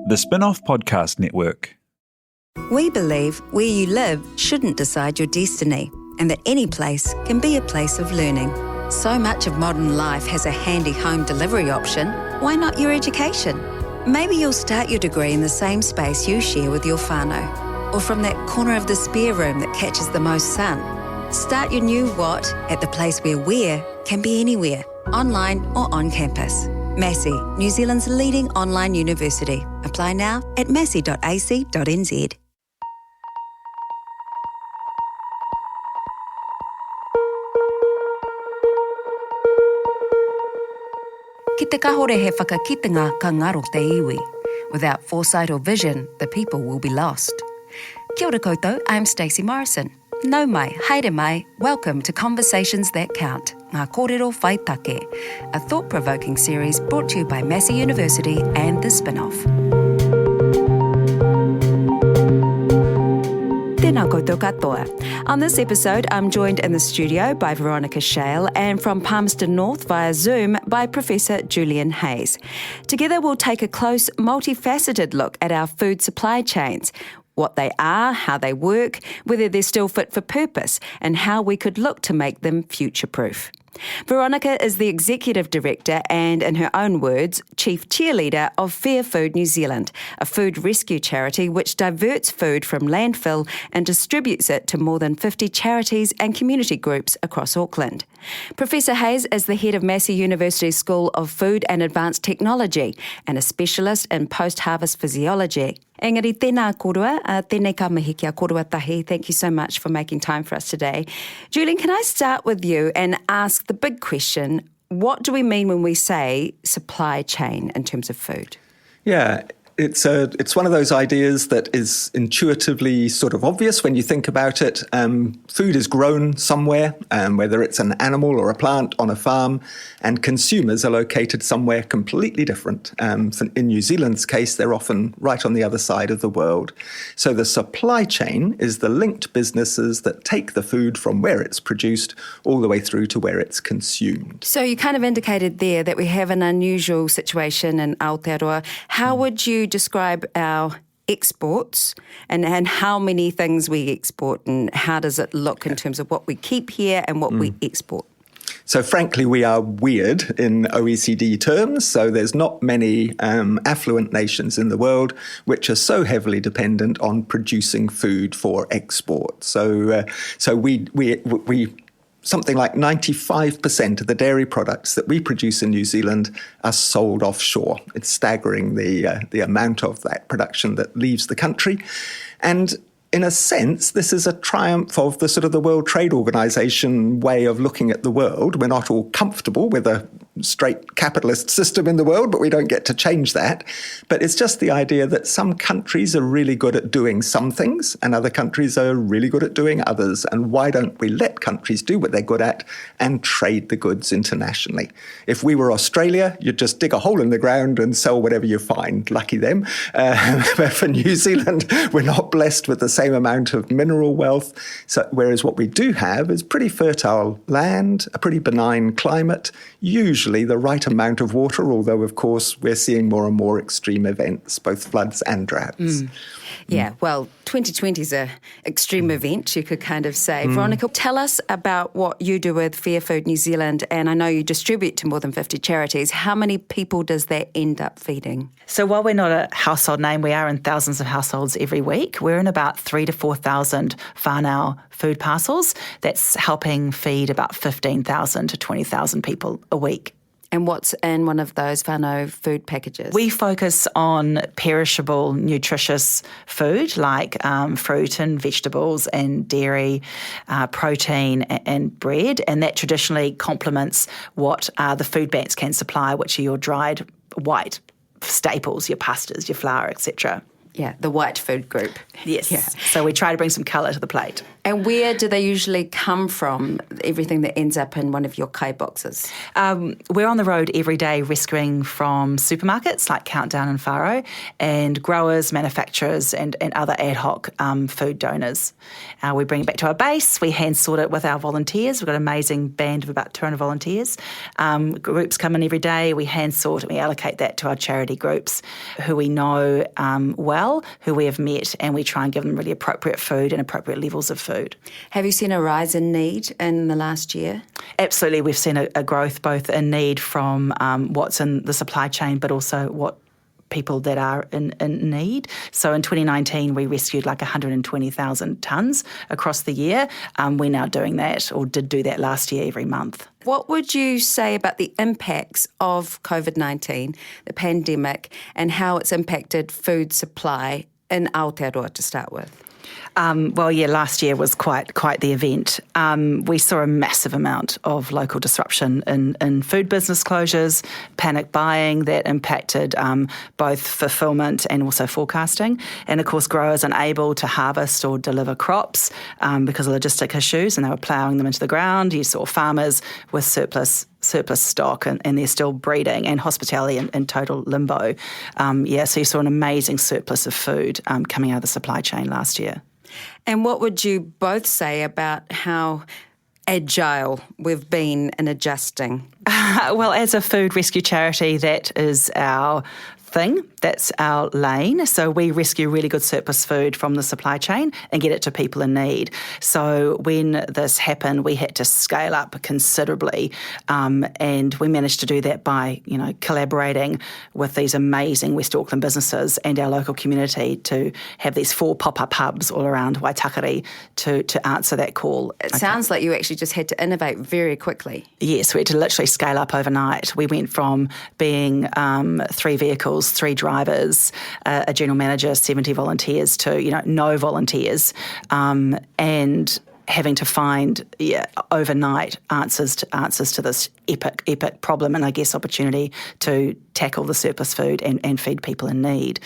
The Spin-off Podcast Network. We believe where you live shouldn't decide your destiny, and that any place can be a place of learning. So much of modern life has a handy home delivery option. Why not your education? Maybe you'll start your degree in the same space you share with your whānau, or from that corner of the spare room that catches the most sun. Start your new what at the place where can be anywhere, online or on campus. Massey, New Zealand's leading online university. Apply now at massey.ac.nz. Ki te kahore he whakakitenga ka ngaro te iwi. Without foresight or vision, the people will be lost. Kia ora koutou, I'm Stacey Morrison. Nau mai, haere mai, welcome to Conversations That Count, Ngā Kōrero Whai Take, a thought-provoking series brought to you by Massey University and The Spin-off. Tēnā koutou katoa. On this episode, I'm joined in the studio by Veronica Shale and from Palmerston North via Zoom by Professor Julian Hayes. Together, we'll take a close, multifaceted look at our food supply chains, what they are, how they work, whether they're still fit for purpose, and how we could look to make them future-proof. Veronica is the Executive Director and, in her own words, Chief Cheerleader of Fair Food New Zealand, a food rescue charity which diverts food from landfill and distributes it to more than 50 charities and community groups across Auckland. Professor Hayes is the head of Massey University's School of Food and Advanced Technology and a specialist in post-harvest physiology. Engari, tēnā korua, tēnei ka mihi kia korua tahi. Thank you so much for making time for us today. Julian, can I start with you and ask the big question, what do we mean when we say supply chain in terms of food? Yeah, it's one of those ideas that is intuitively sort of obvious when you think about it. Food is grown somewhere, whether it's an animal or a plant on a farm, and consumers are located somewhere completely different. In New Zealand's case, they're often right on the other side of the world. So the supply chain is the linked businesses that take the food from where it's produced all the way through to where it's consumed. So you kind of indicated there that we have an unusual situation in Aotearoa. How would you describe our exports and how many things we export, and how does it look in terms of what we keep here and what we export? So frankly, we are weird in OECD terms. So there's not many affluent nations in the world which are so heavily dependent on producing food for export. So we something like 95% of the dairy products that we produce in New Zealand are sold offshore. It's staggering the amount of that production that leaves the country. And in a sense, this is a triumph of the sort of the World Trade Organization way of looking at the world. We're not all comfortable with a straight capitalist system in the world, but we don't get to change that. But it's just the idea that some countries are really good at doing some things and other countries are really good at doing others. And why don't we let countries do what they're good at and trade the goods internationally? If we were Australia, you'd just dig a hole in the ground and sell whatever you find. Lucky them. But for New Zealand, we're not blessed with the same amount of mineral wealth. So, whereas what we do have is pretty fertile land, a pretty benign climate, usually the right amount of water, although, of course, we're seeing more and more extreme events, both floods and droughts. Yeah, well, 2020 is an extreme event, you could kind of say. Veronica, tell us about what you do with Fair Food New Zealand, and I know you distribute to more than 50 charities. How many people does that end up feeding? So while we're not a household name, we are in thousands of households every week. We're in about 3,000 to 4,000 whānau food parcels. That's helping feed about 15,000 to 20,000 people a week. And what's in one of those whānau food packages? We focus on perishable, nutritious food like fruit and vegetables and dairy, protein and bread, and that traditionally complements what the food banks can supply, which are your dried white staples, your pastas, your flour, etc. Yeah, the white food group. Yes. Yeah. So we try to bring some colour to the plate. And where do they usually come from, everything that ends up in one of your kai boxes? We're on the road every day rescuing from supermarkets like Countdown and Faro, and growers, manufacturers and other ad hoc food donors. We bring it back to our base, we hand sort it with our volunteers. We've got an amazing band of about 200 volunteers. Groups come in every day, we hand sort and we allocate that to our charity groups who we know well, who we have met, and we try and give them really appropriate food and appropriate levels of food. Have you seen a rise in need in the last year? Absolutely. We've seen a growth both in need from what's in the supply chain, but also what people that are in need. So in 2019, we rescued like 120,000 tonnes across the year. We're now doing that, or did do that last year every month. What would you say about the impacts of COVID-19, the pandemic, and how it's impacted food supply in Aotearoa to start with? Last year was quite the event. We saw a massive amount of local disruption in food business closures, panic buying that impacted both fulfilment and also forecasting. And of course, growers unable to harvest or deliver crops because of logistic issues, and they were ploughing them into the ground. You saw farmers with surplus stock and they're still breeding, and hospitality in total limbo. So you saw an amazing surplus of food coming out of the supply chain last year. And what would you both say about how agile we've been in adjusting? Well, as a food rescue charity, that is our thing. That's our lane. So we rescue really good surplus food from the supply chain and get it to people in need. So when this happened, we had to scale up considerably, and we managed to do that by, collaborating with these amazing West Auckland businesses and our local community to have these 4 pop-up hubs all around Waitakere to answer that call. It sounds like you actually just had to innovate very quickly. Yes, we had to literally scale up overnight. We went from being 3 vehicles, 3 drivers, a general manager, 70 volunteers to, no volunteers, and having to find overnight answers to this epic problem, and I guess opportunity to tackle the surplus food and feed people in need.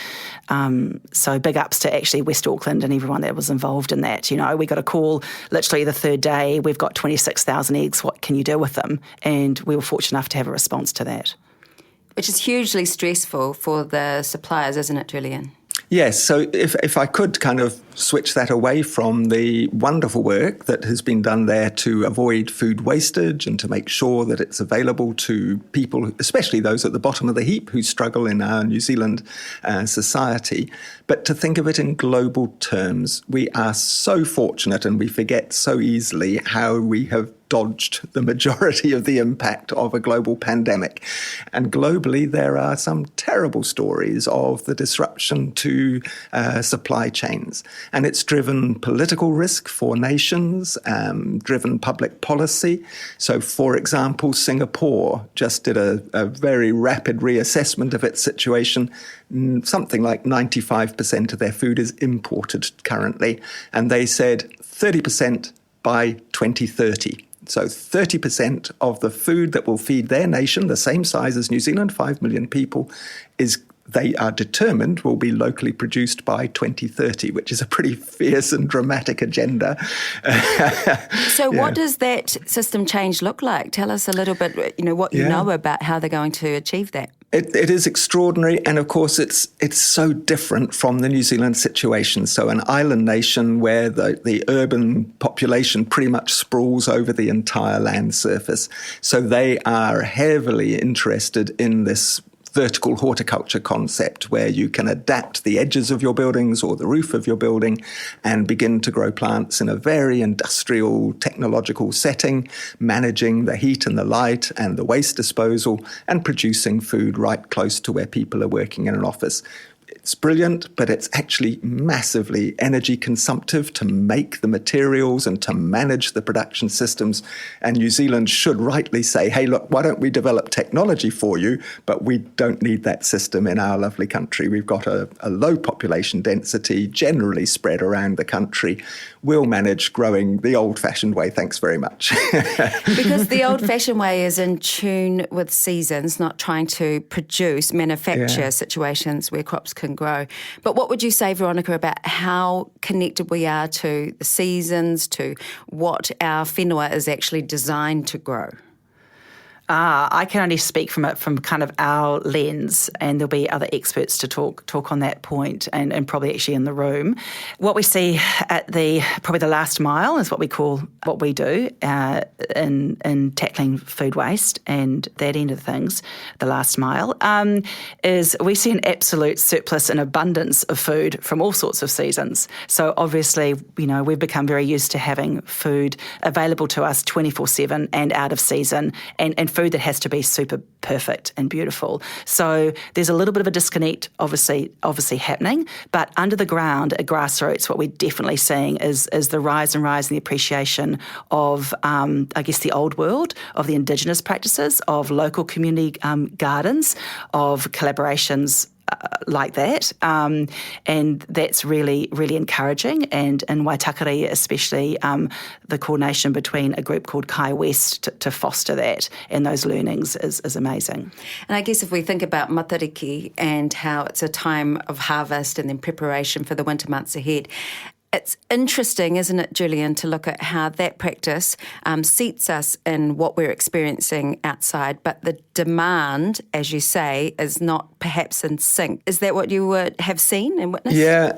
So big ups to actually West Auckland and everyone that was involved in that. We got a call literally the third day, we've got 26,000 eggs, what can you do with them? And we were fortunate enough to have a response to that. Which is hugely stressful for the suppliers, isn't it, Julian? Yes, so if I could kind of switch that away from the wonderful work that has been done there to avoid food wastage and to make sure that it's available to people, especially those at the bottom of the heap who struggle in our New Zealand society, but to think of it in global terms. We are so fortunate, and we forget so easily how we have dodged the majority of the impact of a global pandemic. And globally, there are some terrible stories of the disruption to supply chains. And it's driven political risk for nations, driven public policy. So, for example, Singapore just did a very rapid reassessment of its situation. Something like 95% of their food is imported currently. And they said 30% by 2030. So 30% of the food that will feed their nation, the same size as New Zealand, 5 million people, they are determined will be locally produced by 2030, which is a pretty fierce and dramatic agenda. So what does that system change look like? Tell us a little bit, what you know about how they're going to achieve that. It is extraordinary, and of course it's so different from the New Zealand situation. So an island nation where the urban population pretty much sprawls over the entire land surface. So they are heavily interested in this vertical horticulture concept where you can adapt the edges of your buildings or the roof of your building and begin to grow plants in a very industrial, technological setting, managing the heat and the light and the waste disposal and producing food right close to where people are working in an office. It's brilliant, but it's actually massively energy consumptive to make the materials and to manage the production systems. And New Zealand should rightly say, hey, look, why don't we develop technology for you? But we don't need that system in our lovely country. We've got a low population density, generally spread around the country. We'll manage growing the old-fashioned way. Thanks very much. Because the old-fashioned way is in tune with seasons, not trying to manufacture situations where crops can grow. But what would you say, Veronica, about how connected we are to the seasons, to what our whenua is actually designed to grow? I can only speak from kind of our lens, and there'll be other experts to talk on that point, and probably actually in the room. What we see at probably the last mile is what we do in tackling food waste and that end of things. The last mile is we see an absolute surplus and abundance of food from all sorts of seasons. So obviously, we've become very used to having food available to us 24/7 and out of season, and food that has to be super perfect and beautiful. So there's a little bit of a disconnect obviously happening, but under the ground at grassroots, what we're definitely seeing is the rise in the appreciation of, I guess, the old world, of the Indigenous practices, of local community gardens, of collaborations like that, and that's really, really encouraging. And in Waitakere especially, the coordination between a group called Kai West to foster that and those learnings is amazing. And I guess if we think about matariki and how it's a time of harvest and then preparation for the winter months ahead, it's interesting, isn't it, Julian, to look at how that practice seats us in what we're experiencing outside, but the demand, as you say, is not perhaps in sync. Is that what you have seen and witnessed?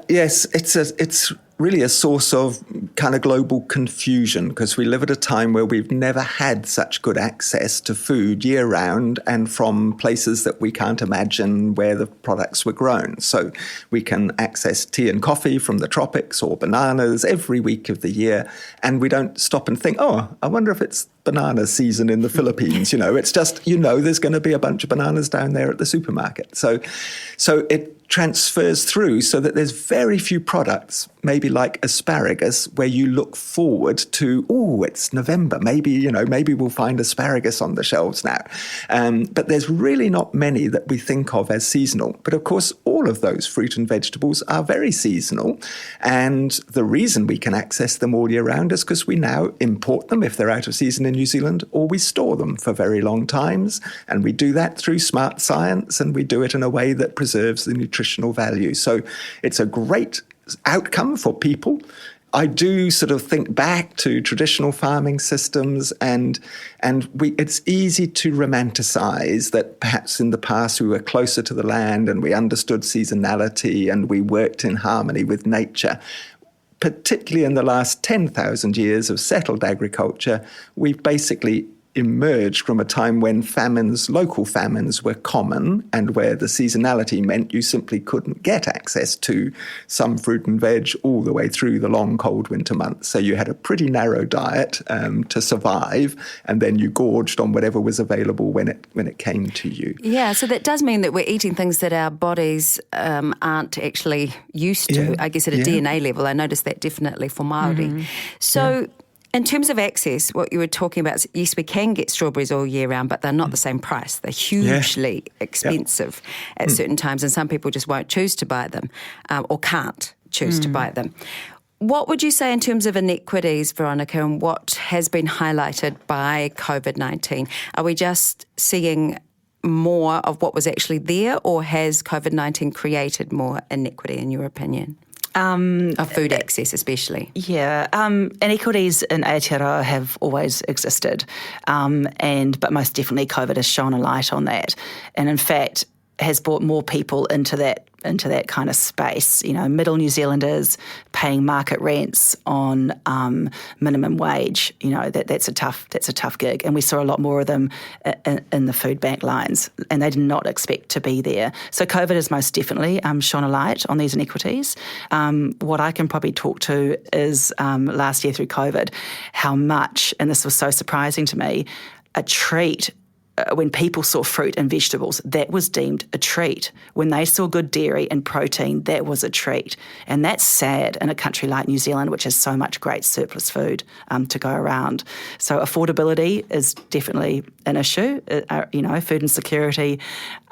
Yes. It's really a source of kind of global confusion, because we live at a time where we've never had such good access to food year round and from places that we can't imagine where the products were grown. So we can access tea and coffee from the tropics or bananas every week of the year, and we don't stop and think, I wonder if it's banana season in the Philippines. It's just, there's going to be a bunch of bananas down there at the supermarket. So it transfers through so that there's very few products, maybe like asparagus, where you look forward to, it's November, maybe we'll find asparagus on the shelves now. But there's really not many that we think of as seasonal. But of course, all of those fruit and vegetables are very seasonal. And the reason we can access them all year round is because we now import them if they're out of season in New Zealand, or we store them for very long times. And we do that through smart science, and we do it in a way that preserves the nutritional value. So it's a great outcome for people. I do sort of think back to traditional farming systems, and it's easy to romanticize that perhaps in the past we were closer to the land and we understood seasonality and we worked in harmony with nature. Particularly in the last 10,000 years of settled agriculture, we've basically emerged from a time when local famines were common, and where the seasonality meant you simply couldn't get access to some fruit and veg all the way through the long cold winter months. So you had a pretty narrow diet to survive, and then you gorged on whatever was available when it came to you. Yeah, so that does mean that we're eating things that our bodies aren't actually used to, I guess at a DNA level. I noticed that definitely for Māori. Mm-hmm. So in terms of access, what you were talking about is, yes, we can get strawberries all year round, but they're not the same price. They're hugely expensive at certain times, and some people just won't choose to buy them or can't choose to buy them. What would you say in terms of inequities, Veronica, and what has been highlighted by COVID-19? Are we just seeing more of what was actually there, or has COVID-19 created more inequity, in your opinion? Of food access especially. Yeah. Inequities in Aotearoa have always existed, but most definitely COVID has shone a light on that, and in fact has brought more people into that kind of space. Middle New Zealanders paying market rents on minimum wage. That's a tough gig, and we saw a lot more of them in the food bank lines, and they did not expect to be there. So COVID has most definitely shone a light on these inequities. What I can probably talk to is last year through COVID, how much, and this was so surprising to me, a treat. When people saw fruit and vegetables, that was deemed a treat. When they saw good dairy and protein, that was a treat. And that's sad in a country like New Zealand, which has so much great surplus food to go around. So affordability is definitely an issue. Food insecurity,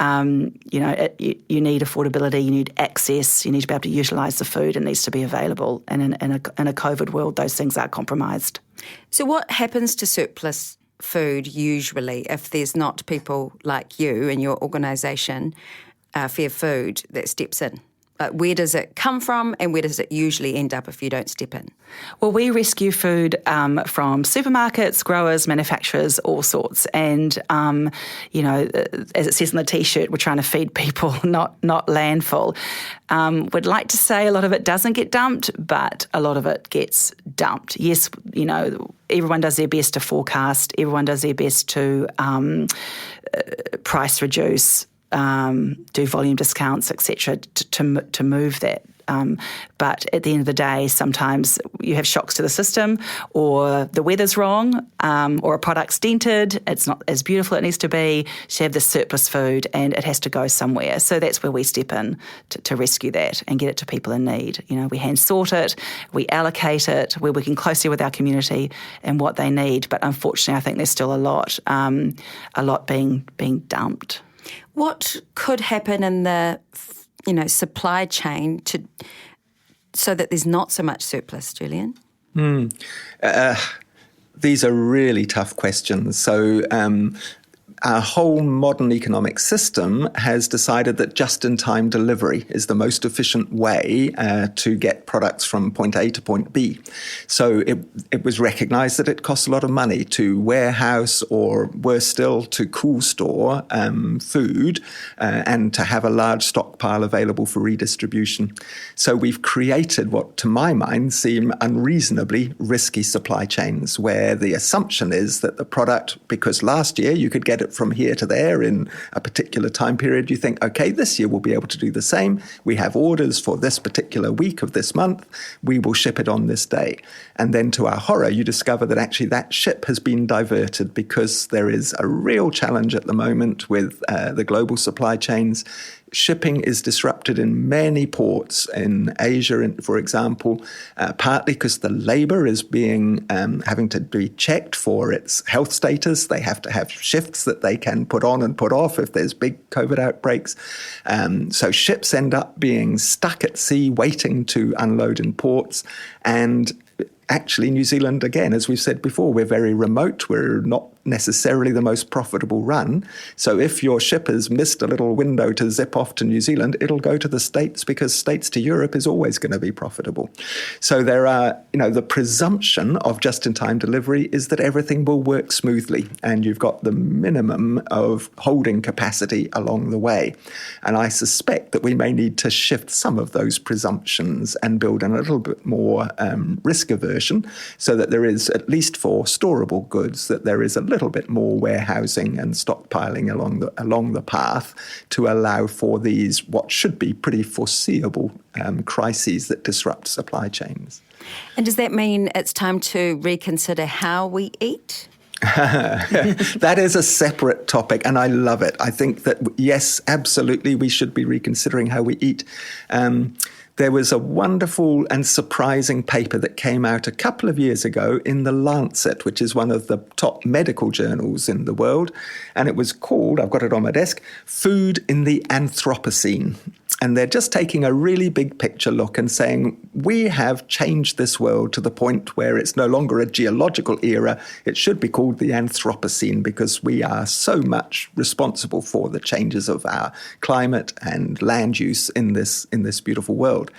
you need affordability, you need access, you need to be able to utilise the food. It needs to be available. And in a COVID world, those things are compromised. So what happens to surplus food usually if there's not people like you and your organisation fair food that steps in? Like, where does it come from and where does it usually end up if you don't step in? Well, we rescue food from supermarkets, growers, manufacturers, all sorts. And, as it says on the T-shirt, we're trying to feed people, not landfill. We'd like to say a lot of it doesn't get dumped, but a lot of it gets dumped. Yes, everyone does their best to forecast. Everyone does their best to price reduce, do volume discounts, etc., to move that. But at the end of the day, sometimes you have shocks to the system, or the weather's wrong, or a product's dented, it's not as beautiful as it needs to be, so you have this surplus food and it has to go somewhere. So that's where we step in to rescue that and get it to people in need. We hand sort it, we allocate it, we're working closely with our community and what they need. But unfortunately, I think there's still a lot being dumped. What could happen in the supply chain so that there's not so much surplus, Julian? These are really tough questions. So our whole modern economic system has decided that just-in-time delivery is the most efficient way to get products from point A to point B. So it was recognised that it costs a lot of money to warehouse, or worse still, to cool store food and to have a large stockpile available for redistribution. So we've created what, to my mind, seem unreasonably risky supply chains, where the assumption is that the product, because last year you could get it from here to there in a particular time period, you think, okay, this year we'll be able to do the same. We have orders for this particular week of this month. We will ship it on this day. And then to our horror, you discover that actually that ship has been diverted because there is a real challenge at the moment with the global supply chains. Shipping is disrupted in many ports in Asia, for example, partly because the labour is having to be checked for its health status. They have to have shifts that they can put on and put off if there's big COVID outbreaks. So ships end up being stuck at sea waiting to unload in ports. And actually, New Zealand, again, as we've said before, we're very remote. We're not necessarily the most profitable run. So if your ship has missed a little window to zip off to New Zealand, it'll go to the States, because States to Europe is always going to be profitable. So there are, the presumption of just-in-time delivery is that everything will work smoothly and you've got the minimum of holding capacity along the way. And I suspect that we may need to shift some of those presumptions and build in a little bit more risk aversion, so that there is, at least for storable goods, that there is a little bit more warehousing and stockpiling along the path to allow for these, what should be pretty foreseeable crises that disrupt supply chains. And does that mean it's time to reconsider how we eat? That is a separate topic, and I love it. I think that, yes, absolutely, we should be reconsidering how we eat. There was a wonderful and surprising paper that came out a couple of years ago in The Lancet, which is one of the top medical journals in the world. And it was called, I've got it on my desk, Food in the Anthropocene. And they're just taking a really big picture look and saying, we have changed this world to the point where it's no longer a geological era. It should be called the Anthropocene, because we are so much responsible for the changes of our climate and land use in this beautiful world.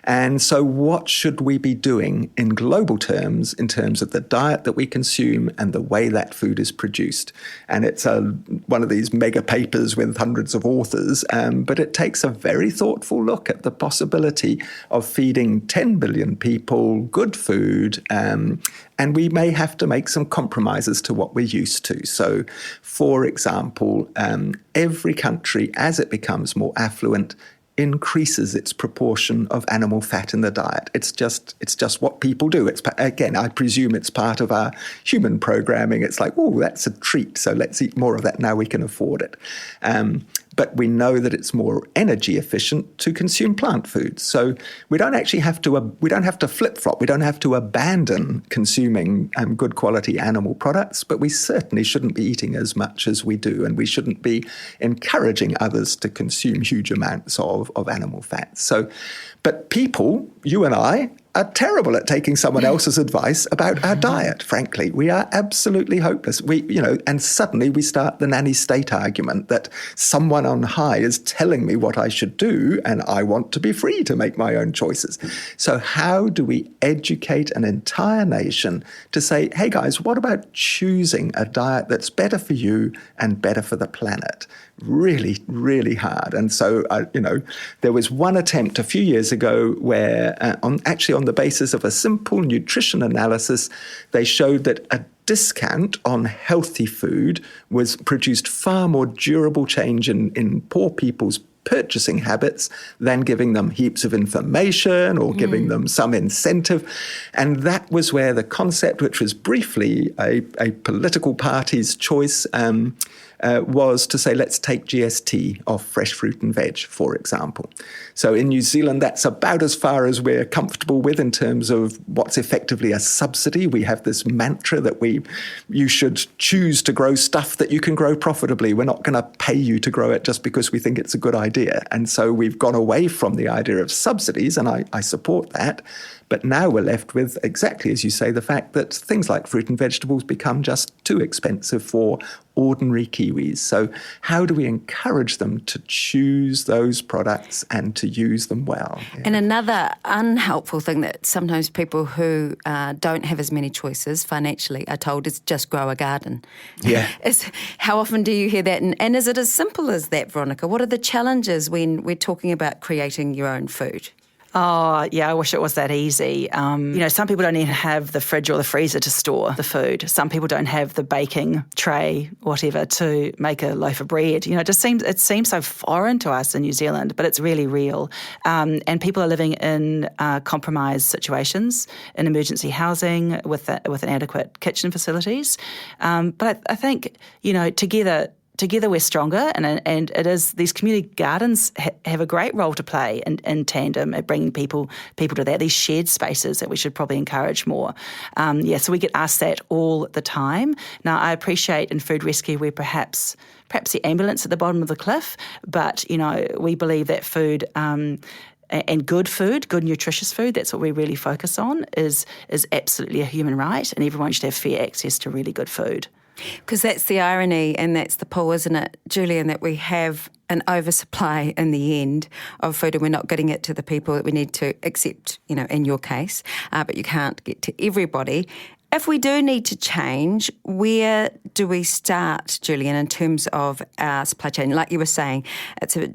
And so what should we be doing in global terms, in terms of the diet that we consume and the way that food is produced? And it's one of these mega papers with hundreds of authors, but it takes a very thoughtful look at the possibility of feeding 10 billion people good food, and we may have to make some compromises to what we're used to. So, for example, every country, as it becomes more affluent, increases its proportion of animal fat in the diet. It's just what people do. Again, I presume it's part of our human programming. It's like, oh, that's a treat, so let's eat more of that now we can afford it. But we know that it's more energy efficient to consume plant foods. So we don't actually have to flip-flop. We don't have to abandon consuming good quality animal products, but we certainly shouldn't be eating as much as we do, and we shouldn't be encouraging others to consume huge amounts of animal fat. So, but people, you and I, are terrible at taking someone else's advice about our diet, frankly. We are absolutely hopeless. And suddenly we start the nanny state argument that someone on high is telling me what I should do and I want to be free to make my own choices. So how do we educate an entire nation to say, hey guys, what about choosing a diet that's better for you and better for the planet? Really, really hard. And so, there was one attempt a few years ago where on the basis of a simple nutrition analysis, they showed that a discount on healthy food produced far more durable change in poor people's purchasing habits than giving them heaps of information or giving them some incentive. And that was where the concept, which was briefly a political party's choice, was to say, let's take GST off fresh fruit and veg, for example. So in New Zealand, that's about as far as we're comfortable with in terms of what's effectively a subsidy. We have this mantra that you should choose to grow stuff that you can grow profitably. We're not going to pay you to grow it just because we think it's a good idea. And so we've gone away from the idea of subsidies, and I support that. But now we're left with, exactly as you say, the fact that things like fruit and vegetables become just too expensive for ordinary Kiwis. So how do we encourage them to choose those products and to use them well? Yeah. And another unhelpful thing that sometimes people who don't have as many choices financially are told is just grow a garden. Yeah. How often do you hear that? And is it as simple as that, Veronica? What are the challenges when we're talking about creating your own food? Oh, yeah, I wish it was that easy. Some people don't even have the fridge or the freezer to store the food. Some people don't have the baking tray, whatever, to make a loaf of bread. It seems so foreign to us in New Zealand, but it's really real. And people are living in compromised situations, in emergency housing with inadequate kitchen facilities. But I think, Together we're stronger, and it is these community gardens have a great role to play in tandem at bringing people to that, these shared spaces that we should probably encourage more. So we get asked that all the time. Now, I appreciate in food rescue we're perhaps the ambulance at the bottom of the cliff, but, we believe that food and good food, good nutritious food, that's what we really focus on, is absolutely a human right, and everyone should have fair access to really good food. Because that's the irony and that's the pull, isn't it, Julian, that we have an oversupply in the end of food and we're not getting it to the people that we need to, except, in your case, but you can't get to everybody. If we do need to change, where do we start, Julian, in terms of our supply chain? Like you were saying,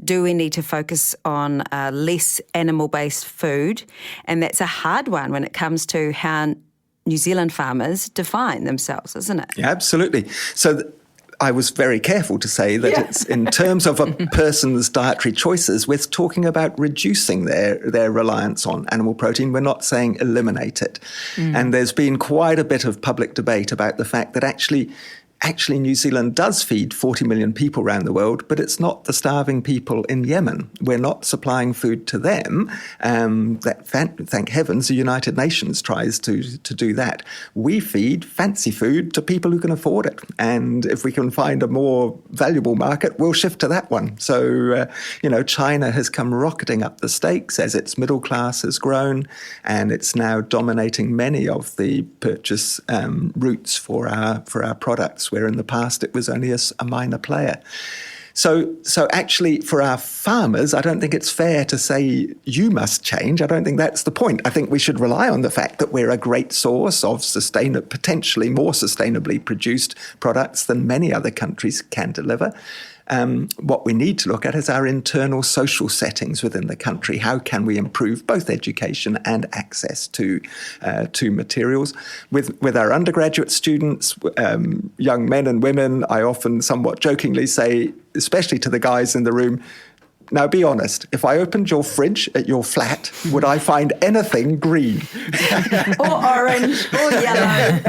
do we need to focus on less animal-based food? And that's a hard one when it comes to how New Zealand farmers define themselves, isn't it? Yeah, absolutely. So I was very careful to say that it's in terms of a person's dietary choices, we're talking about reducing their reliance on animal protein. We're not saying eliminate it. And there's been quite a bit of public debate about the fact that actually New Zealand does feed 40 million people around the world, but it's not the starving people in Yemen. We're not supplying food to them. Thank heavens the United Nations tries to do that. We feed fancy food to people who can afford it. And if we can find a more valuable market, we'll shift to that one. So, China has come rocketing up the stakes as its middle class has grown, and it's now dominating many of the purchase routes for our products, where in the past it was only a minor player. So actually for our farmers, I don't think it's fair to say you must change. I don't think that's the point. I think we should rely on the fact that we're a great source of potentially more sustainably produced products than many other countries can deliver. What we need to look at is our internal social settings within the country. How can we improve both education and access to materials? With our undergraduate students, young men and women, I often somewhat jokingly say, especially to the guys in the room, now, be honest, if I opened your fridge at your flat, would I find anything green? Or orange, or yellow.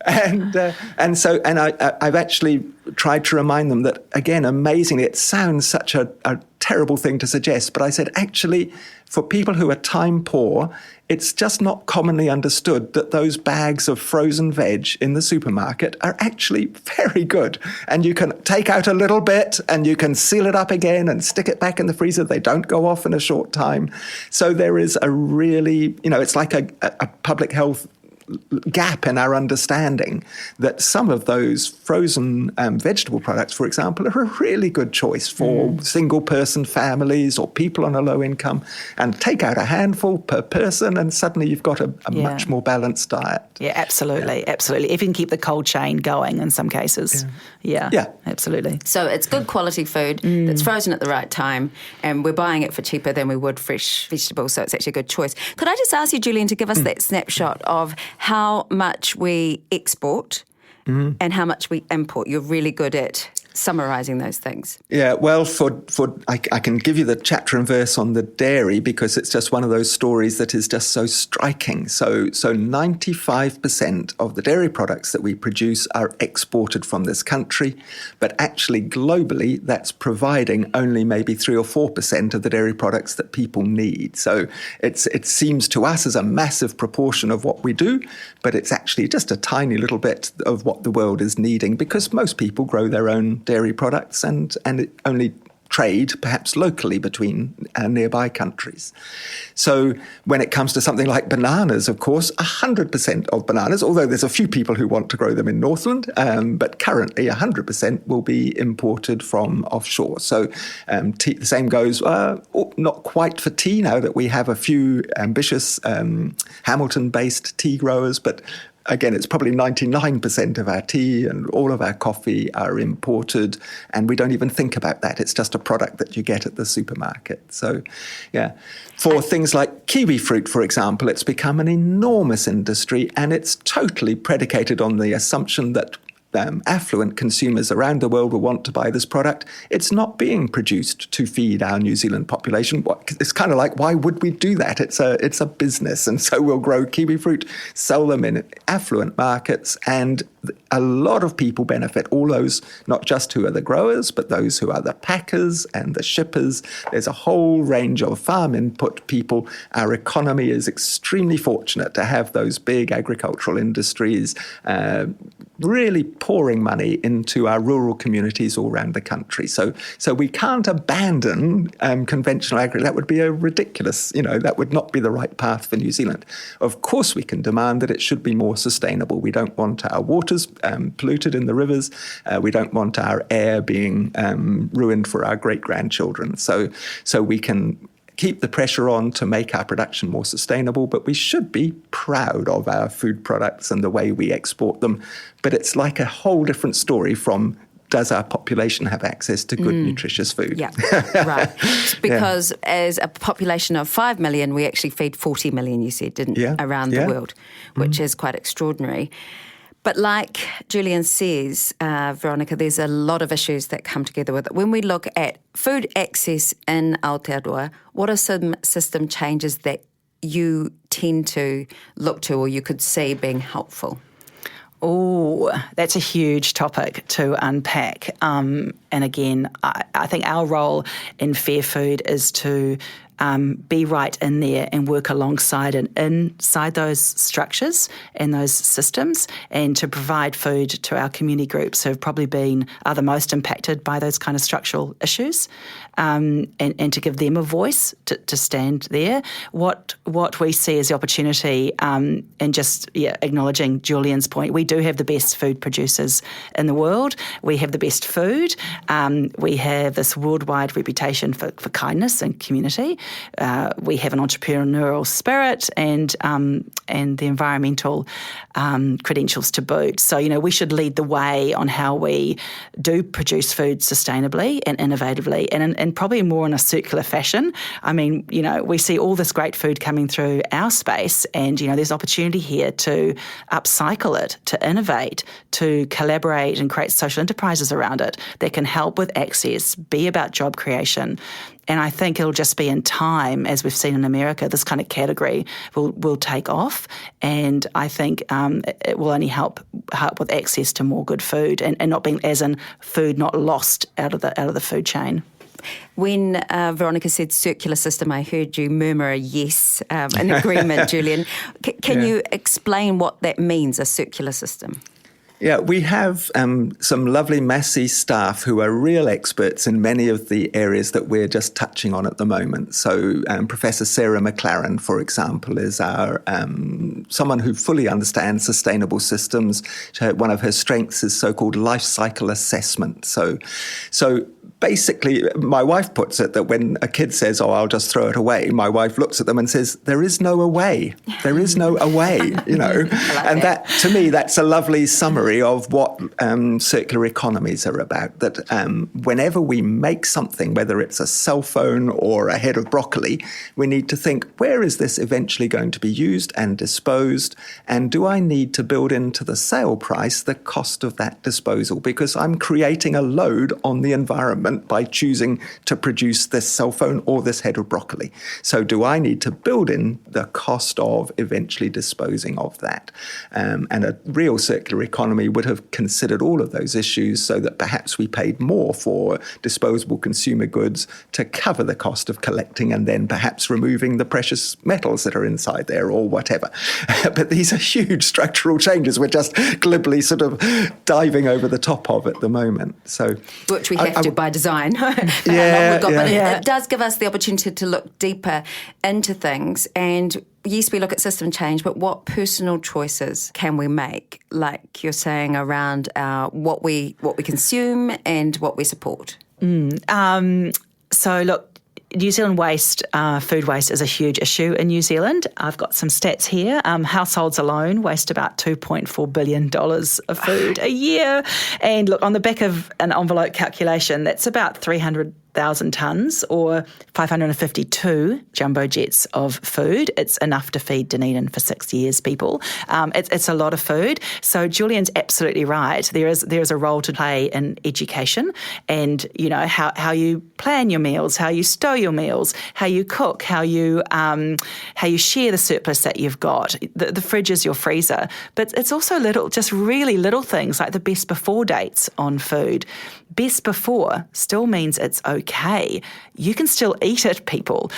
and I've actually tried to remind them that, again, amazingly, it sounds such a terrible thing to suggest, but I said, actually, for people who are time poor, it's just not commonly understood that those bags of frozen veg in the supermarket are actually very good. And you can take out a little bit and you can seal it up again and stick it back in the freezer. They don't go off in a short time. So there is a really, it's like a public health gap in our understanding that some of those frozen vegetable products, for example, are a really good choice for single-person families or people on a low income, and take out a handful per person and suddenly you've got a much more balanced diet. Yeah, absolutely, absolutely. If you can keep the cold chain going in some cases. Yeah, absolutely. So it's good quality food that's frozen at the right time, and we're buying it for cheaper than we would fresh vegetables, so it's actually a good choice. Could I just ask you, Julian, to give us that snapshot of how much we export and how much we import? You're really good at summarising those things. Yeah, well, I can give you the chapter and verse on the dairy because it's just one of those stories that is just so striking. So 95% of the dairy products that we produce are exported from this country, but actually globally that's providing only maybe 3 or 4% of the dairy products that people need. So it seems to us as a massive proportion of what we do, but it's actually just a tiny little bit of what the world is needing because most people grow their own dairy products and it only trade perhaps locally between nearby countries. So when it comes to something like bananas, of course, 100% of bananas, although there's a few people who want to grow them in Northland, but currently 100% will be imported from offshore. So the same goes, not quite for tea now that we have a few ambitious Hamilton-based tea growers, but again, it's probably 99% of our tea and all of our coffee are imported, and we don't even think about that. It's just a product that you get at the supermarket. So, yeah. For things like kiwi fruit, for example, it's become an enormous industry, and it's totally predicated on the assumption that affluent consumers around the world will want to buy this product. It's not being produced to feed our New Zealand population. It's kind of like, why would we do that? It's a business, and so we'll grow kiwi fruit, sell them in affluent markets, and a lot of people benefit, all those, not just who are the growers, but those who are the packers and the shippers. There's a whole range of farm input people. Our economy is extremely fortunate to have those big agricultural industries really pouring money into our rural communities all around the country. So we can't abandon conventional agriculture. That would be a ridiculous, that would not be the right path for New Zealand. Of course, we can demand that it should be more sustainable. We don't want our waters polluted in the rivers. We don't want our air being ruined for our great-grandchildren. So we can keep the pressure on to make our production more sustainable, but we should be proud of our food products and the way we export them. But it's like a whole different story from, does our population have access to good, nutritious food? Yeah, right. Because as a population of 5 million, we actually feed 40 million, you said, around the world, which is quite extraordinary. But like Julian says, Veronica, there's a lot of issues that come together with it. When we look at food access in Aotearoa, what are some system changes that you tend to look to or you could see being helpful? Oh, that's a huge topic to unpack. And again, I think our role in Fair Food is to be right in there and work alongside and inside those structures and those systems, and to provide food to our community groups who have probably are the most impacted by those kind of structural issues, and to give them a voice to stand there. What we see as the opportunity, and just acknowledging Julian's point, we do have the best food producers in the world. We have the best food. We have this worldwide reputation for kindness and community. We have an entrepreneurial spirit and the environmental credentials to boot. So, we should lead the way on how we do produce food sustainably and innovatively and probably more in a circular fashion. I mean, we see all this great food coming through our space and, there's opportunity here to upcycle it, to innovate, to collaborate and create social enterprises around it that can help with access, be about job creation. And I think it'll just be in time, as we've seen in America, this kind of category will take off. And I think it will only help with access to more good food and not being, as in food not lost out of the food chain. When Veronica said circular system, I heard you murmur a yes, an agreement, Julian. Can you explain what that means, a circular system? Yeah, we have some lovely Massey staff who are real experts in many of the areas that we're just touching on at the moment. So Professor Sarah McLaren, for example, is our someone who fully understands sustainable systems. One of her strengths is so-called life cycle assessment. So basically, my wife puts it that when a kid says, "Oh, I'll just throw it away," my wife looks at them and says, "There is no away. There is no away," you know. And that, to me, that's a lovely summary of what circular economies are about. That whenever we make something, whether it's a cell phone or a head of broccoli, we need to think, where is this eventually going to be used and disposed? And do I need to build into the sale price the cost of that disposal? Because I'm creating a load on the environment by choosing to produce this cell phone or this head of broccoli. So do I need to build in the cost of eventually disposing of that? And a real circular economy would have considered all of those issues so that perhaps we paid more for disposable consumer goods to cover the cost of collecting and then perhaps removing the precious metals that are inside there or whatever. But these are huge structural changes we're just glibly sort of diving over the top of at the moment. So, which we have to by design. But it does give us the opportunity to look deeper into things. And yes, we look at system change, but what personal choices can we make, like you're saying, around what we consume and what we support? So look, New Zealand food waste is a huge issue in New Zealand. I've got some stats here. Households alone waste about $2.4 billion of food a year. And look, on the back of an envelope calculation, that's about 300,000 tonnes or 552 jumbo jets of food. It's enough to feed Dunedin for 6 years, people. It's a lot of food. So Julian's absolutely right. There is a role to play in education and, you know, how you plan your meals, how you stow your meals, how you cook, how you share the surplus that you've got. The fridge is your freezer. But it's also really little things like the best before dates on food. Best before still means it's okay. You can still eat it, people.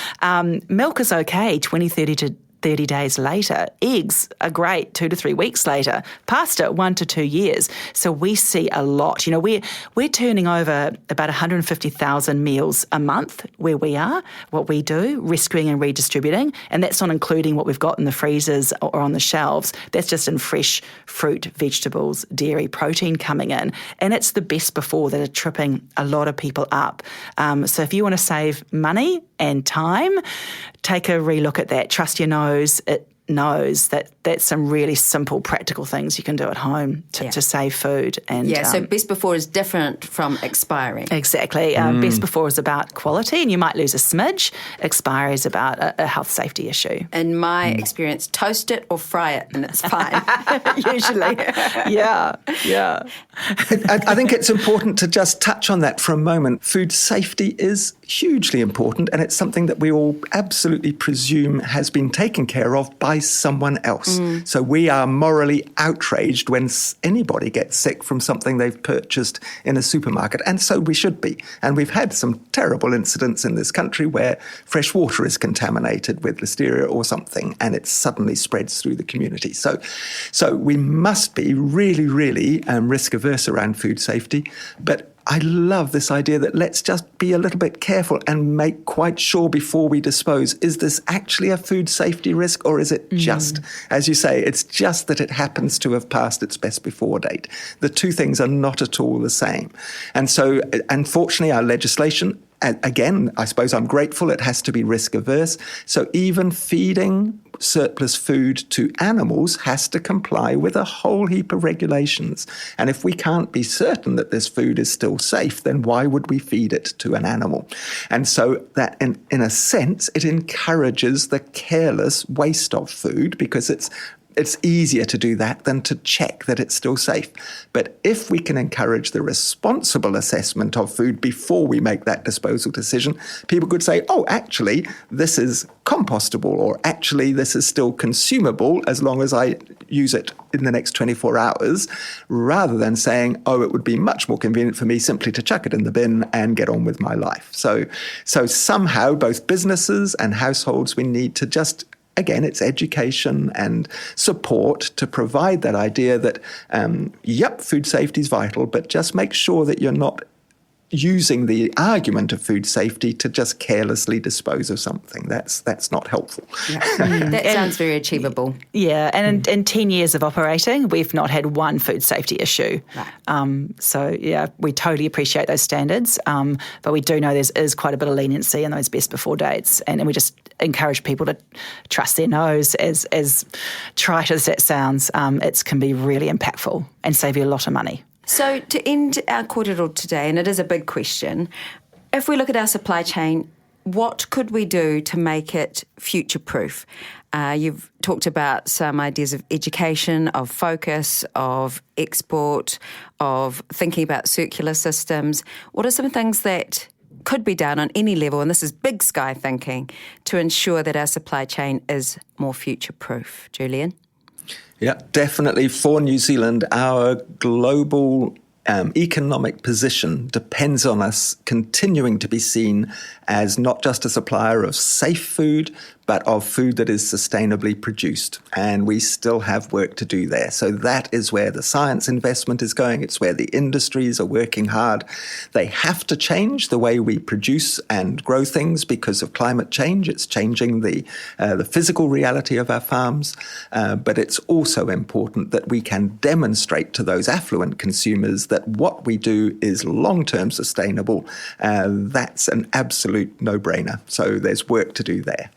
Milk is okay 20, 30 days later. Eggs are great 2 to 3 weeks later. Pasta, 1 to 2 years. So we see a lot. You know, we're turning over about 150,000 meals a month where we are, what we do, rescuing and redistributing. And that's not including what we've got in the freezers or on the shelves. That's just in fresh fruit, vegetables, dairy, protein coming in. And it's the best before that are tripping a lot of people up. So if you want to save money and time, take a relook at that. Trust your nose. It knows that that's some really simple, practical things you can do at home to save food. And so best before is different from expiring. Exactly. Best before is about quality, and you might lose a smidge. Expiry is about a health safety issue. In my experience, toast it or fry it, and it's fine. Usually. Yeah. I think it's important to just touch on that for a moment. Food safety is hugely important, and it's something that we all absolutely presume has been taken care of by someone else. So we are morally outraged when anybody gets sick from something they've purchased in a supermarket, and so we should be. And we've had some terrible incidents in this country where fresh water is contaminated with listeria or something, and it suddenly spreads through the community. So we must be really, really risk averse around food safety, but I love this idea that let's just be a little bit careful and make quite sure before we dispose, is this actually a food safety risk, or is it just, as you say, it's just that it happens to have passed its best before date? The two things are not at all the same. And so, unfortunately, our legislation, again, I suppose I'm grateful, it has to be risk averse. So even feeding surplus food to animals has to comply with a whole heap of regulations. And if we can't be certain that this food is still safe, then why would we feed it to an animal? And so that, in a sense, it encourages the careless waste of food, because it's it's easier to do that than to check that it's still safe. But if we can encourage the responsible assessment of food before we make that disposal decision, people could say, oh, actually, this is compostable, or actually, this is still consumable as long as I use it in the next 24 hours, rather than saying, oh, it would be much more convenient for me simply to chuck it in the bin and get on with my life. So somehow, both businesses and households, we need to just, again, it's education and support to provide that idea that, food safety is vital, but just make sure that you're not using the argument of food safety to just carelessly dispose of something. That's not helpful. Yeah. That sounds very achievable. Yeah, and in 10 years of operating, we've not had one food safety issue. Right. We totally appreciate those standards, but we do know there is quite a bit of leniency in those best before dates, and we just encourage people to trust their nose. As trite as that sounds, it can be really impactful and save you a lot of money. So to end our kōrero today, and it is a big question, if we look at our supply chain, what could we do to make it future-proof? You've talked about some ideas of education, of focus, of export, of thinking about circular systems. What are some things that could be done on any level, and this is big sky thinking, to ensure that our supply chain is more future-proof? Julian? Yeah, definitely. For New Zealand, our global economic position depends on us continuing to be seen as not just a supplier of safe food, but of food that is sustainably produced. And we still have work to do there. So that is where the science investment is going. It's where the industries are working hard. They have to change the way we produce and grow things because of climate change. It's changing the physical reality of our farms. But it's also important that we can demonstrate to those affluent consumers that what we do is long-term sustainable. That's an absolute no-brainer. So there's work to do there.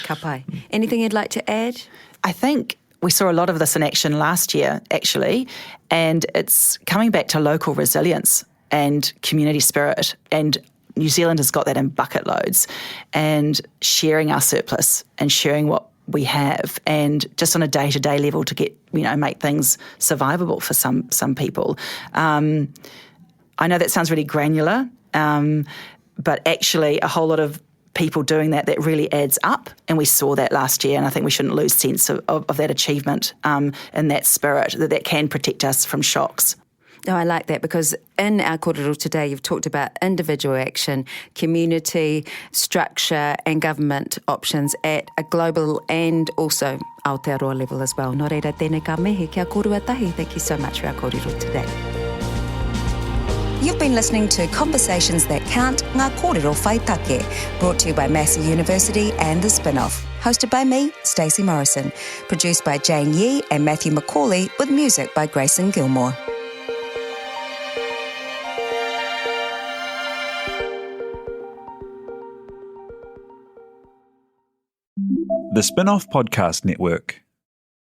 Ka pai. Anything you'd like to add? I think we saw a lot of this in action last year, actually, and it's coming back to local resilience and community spirit. And New Zealand has got that in bucket loads, and sharing our surplus and sharing what we have, and just on a day-to-day level to get, make things survivable for some people. I know that sounds really granular, but actually a whole lot of people doing that really adds up, and we saw that last year, and I think we shouldn't lose sense of that achievement in that spirit, that can protect us from shocks. No, I like that, because in our kōrero today, you've talked about individual action, community, structure and government options at a global and also Aotearoa level as well. Nō reira, tēnei ka mihi kia kōrua tahi. Thank you so much for our kōrero today. You've been listening to Conversations That Count, Ngā Kōrero Whai Take, brought to you by Massey University and The Spinoff. Hosted by me, Stacey Morrison. Produced by Jane Yee and Matthew McCauley, with music by Grayson Gilmore. The Spinoff Podcast Network.